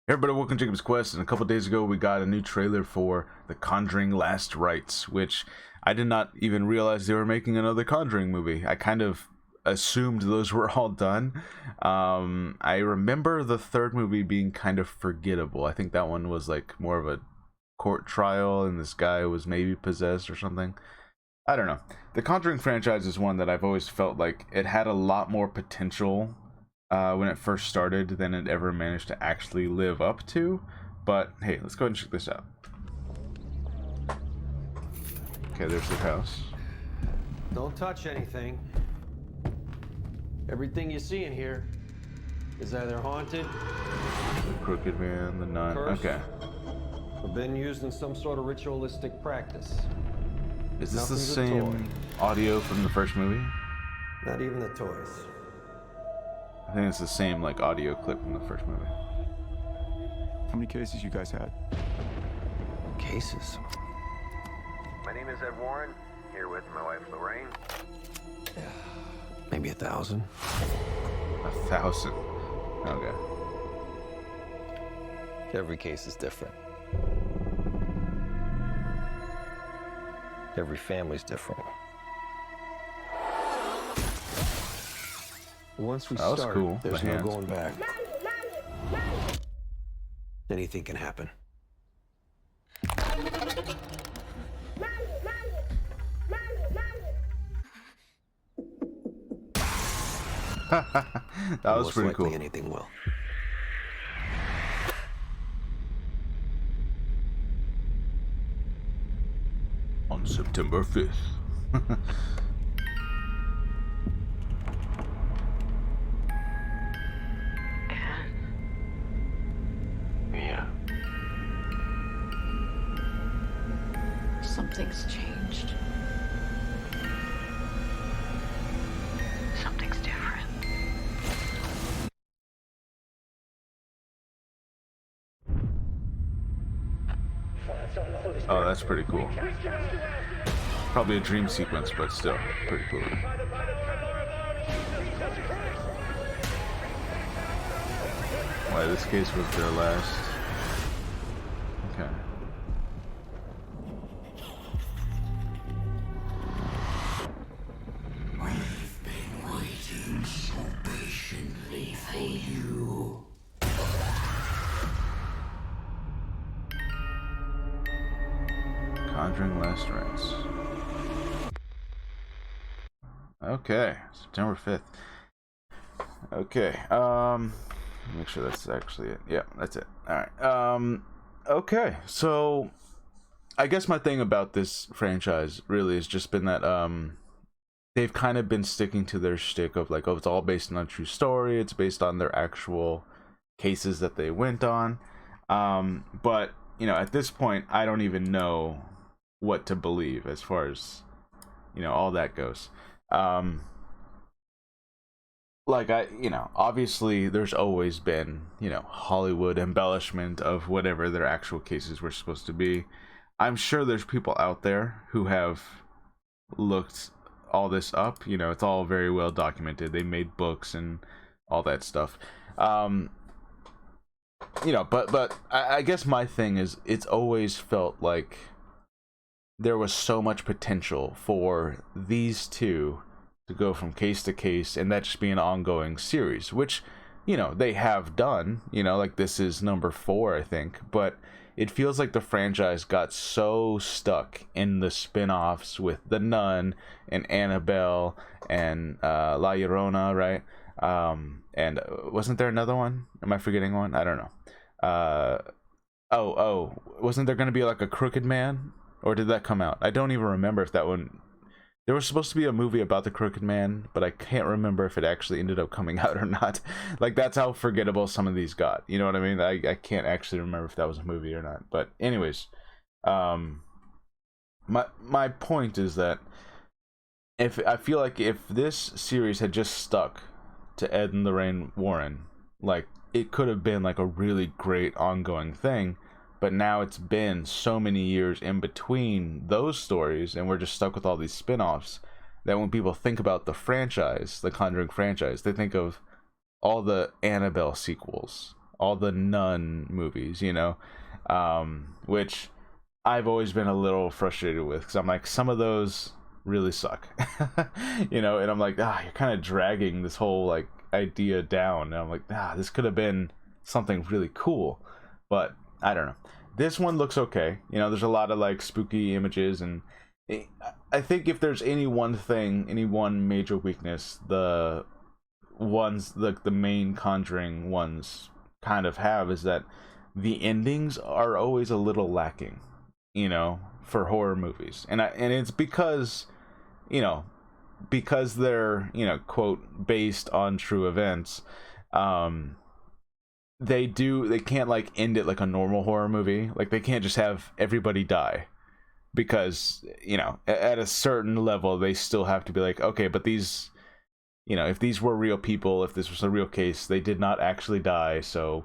Hey everybody, welcome to Jacob's Quest, and a couple days ago we got a new trailer for The Conjuring Last Rites, which I did not even realize they were making another Conjuring movie. I kind of assumed those were all done. I remember the third movie being kind of forgettable. I think that one was like more of a court trial and this guy was maybe possessed or something. I don't know. The Conjuring franchise is one that I've always felt like it had a lot more potential when it first started than it ever managed to actually live up to. But hey, let's go ahead and check this out. Okay, there's the house. Don't touch anything. Everything you see in here is either haunted, The Crooked Man, the Nun. cursed, Okay. or been used in some sort of ritualistic practice. Is this the Nothing's a same audio from the first movie? Not even the toys. I think it's the same like audio clip from the first movie. How many cases you guys had? Cases. My name is Ed Warren, here with my wife Lorraine. Maybe 1,000. 1,000. Okay. Every case is different. Every family's different. Once we That was start, cool, there's the no hands. going back. Anything can happen. That was Most pretty likely cool. anything will. On September 5th. Yeah. Something's changed. Something's different. Oh, that's pretty cool. Probably a dream sequence, but still pretty cool. Why this case was their last. Okay. We've been waiting so patiently for you. Conjuring Last Rites. Okay, September 5th. Okay, make sure that's actually it. Yeah, that's it. Alright. Okay, so I guess my thing about this franchise really has just been that they've kind of been sticking to their shtick of like, oh, it's all based on a true story, it's based on their actual cases that they went on. But you know, at this point I don't even know what to believe as far as, you know, all that goes. Like obviously there's always been, you know, Hollywood embellishment of whatever their actual cases were supposed to be. I'm sure there's people out there who have looked all this up. You know, it's all very well documented. They made books and all that stuff. You know, but I guess my thing is, it's always felt like there was so much potential for these two to go from case to case and that just be an ongoing series, which, you know, they have done. You know, like this is number 4, I think, but it feels like the franchise got so stuck in the spin-offs with the Nun and Annabelle and La Llorona, right? And wasn't there another one? Am I forgetting one? I don't know. Wasn't there going to be like a Crooked Man? Or did that come out? I don't even remember if that one... There was supposed to be a movie about the Crooked Man, but I can't remember if it actually ended up coming out or not. Like, that's how forgettable some of these got. You know what I mean? I can't actually remember if that was a movie or not. But anyways, my point is that if I feel like if this series had just stuck to Ed and Lorraine Warren, like, it could have been like a really great ongoing thing. But now it's been so many years in between those stories, and we're just stuck with all these spin-offs, that when people think about the franchise, the Conjuring franchise, they think of all the Annabelle sequels, all the Nun movies, you know, which I've always been a little frustrated with, because I'm like, some of those really suck, you know, and I'm like, you're kind of dragging this whole like idea down, and I'm like, this could have been something really cool, but I don't know. This one looks okay, you know. There's a lot of like spooky images, and I think if there's any one thing, any one major weakness, the main Conjuring ones kind of have, is that the endings are always a little lacking, you know, for horror movies, and it's because, you know, because they're, you know, quote, based on true events. They can't like end it like a normal horror movie. Like, they can't just have everybody die, because, you know, at a certain level they still have to be like, okay, but these, you know, if these were real people, if this was a real case, they did not actually die. So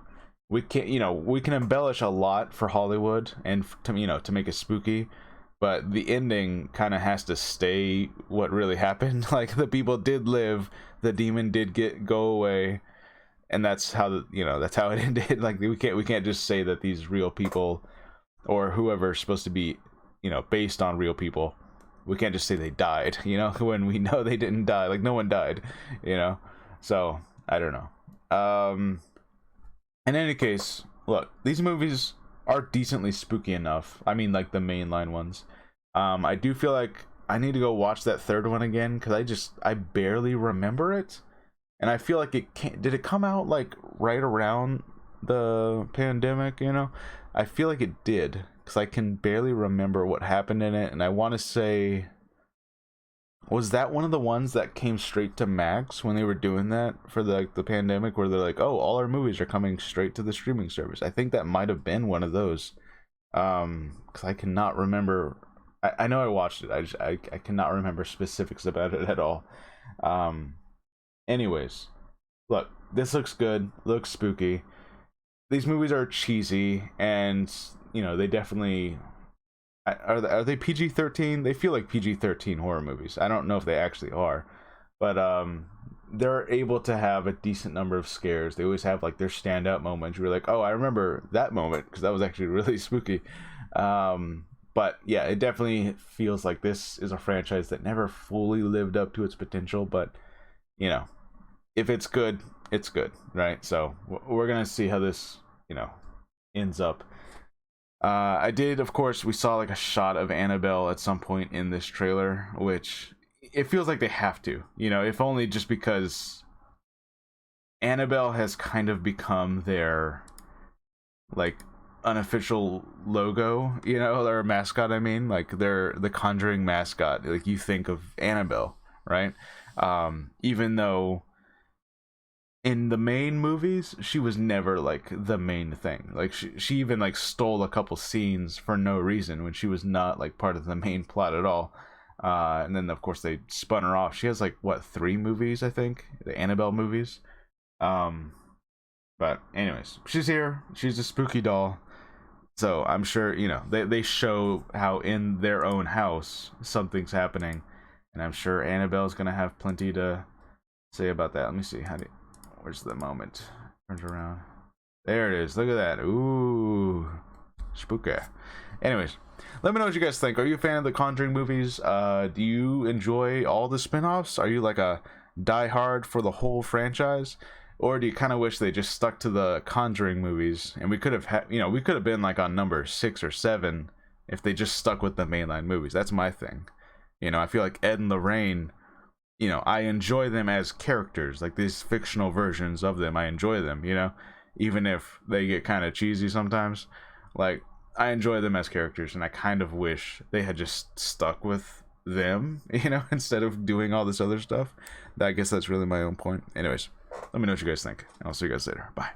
we can't, you know, we can embellish a lot for Hollywood and to, you know, to make it spooky, but the ending kind of has to stay what really happened. Like, the people did live, the demon did go away, and that's how you know, that's how it ended. Like, we can't just say that these real people, or whoever's supposed to be, you know, based on real people, we can't just say they died, you know, when we know they didn't die. Like, no one died, you know. So I don't know. In any case, look, these movies are decently spooky enough. I mean, like the mainline ones. I do feel like I need to go watch that third one again, because I barely remember it, and I feel like did it come out like right around the pandemic, you know? I feel like it did, because I can barely remember what happened in it, and I want to say, was that one of the ones that came straight to Max when they were doing that for the pandemic, where they're like, oh, all our movies are coming straight to the streaming service? I think that might have been one of those, because I cannot remember. I know I watched it, I cannot remember specifics about it at all. Anyways, look, this looks good, looks spooky. These movies are cheesy, and, you know, they definitely are they PG-13? They feel like PG-13 horror movies. I don't know if they actually are, but they're able to have a decent number of scares. They always have like their standout moments. You're like, oh, I remember that moment, because that was actually really spooky. But yeah, it definitely feels like this is a franchise that never fully lived up to its potential, but, you know, if it's good, it's good, right? So we're gonna see how this, you know, ends up. I did, of course, we saw like a shot of Annabelle at some point in this trailer, which it feels like they have to, you know, if only just because Annabelle has kind of become their like unofficial logo, you know, or mascot. I mean, like, they're the Conjuring mascot. Like, you think of Annabelle, right? Even though in the main movies she was never like the main thing. Like, she even like stole a couple scenes for no reason when she was not like part of the main plot at all. And then of course they spun her off. She has like, what, 3 movies, I think, the Annabelle movies. But anyways, she's here, she's a spooky doll, so I'm sure, you know, they show how in their own house something's happening, and I'm sure Annabelle's gonna have plenty to say about that. Let me see, where's the moment? Turns around. There it is. Look at that. Ooh, spooky. Anyways, let me know what you guys think. Are you a fan of the Conjuring movies? Do you enjoy all the spin-offs? Are you like a die-hard for the whole franchise? Or do you kind of wish they just stuck to the Conjuring movies, and we could have you know, we could have been like on number 6 or 7 if they just stuck with the mainline movies? That's my thing. You know, I feel like Ed and Lorraine, you know, I enjoy them as characters, like these fictional versions of them. I enjoy them, you know, even if they get kind of cheesy sometimes. Like, I enjoy them as characters, and I kind of wish they had just stuck with them, you know, instead of doing all this other stuff. I guess that's really my own point. Anyways, let me know what you guys think, and I'll see you guys later. Bye.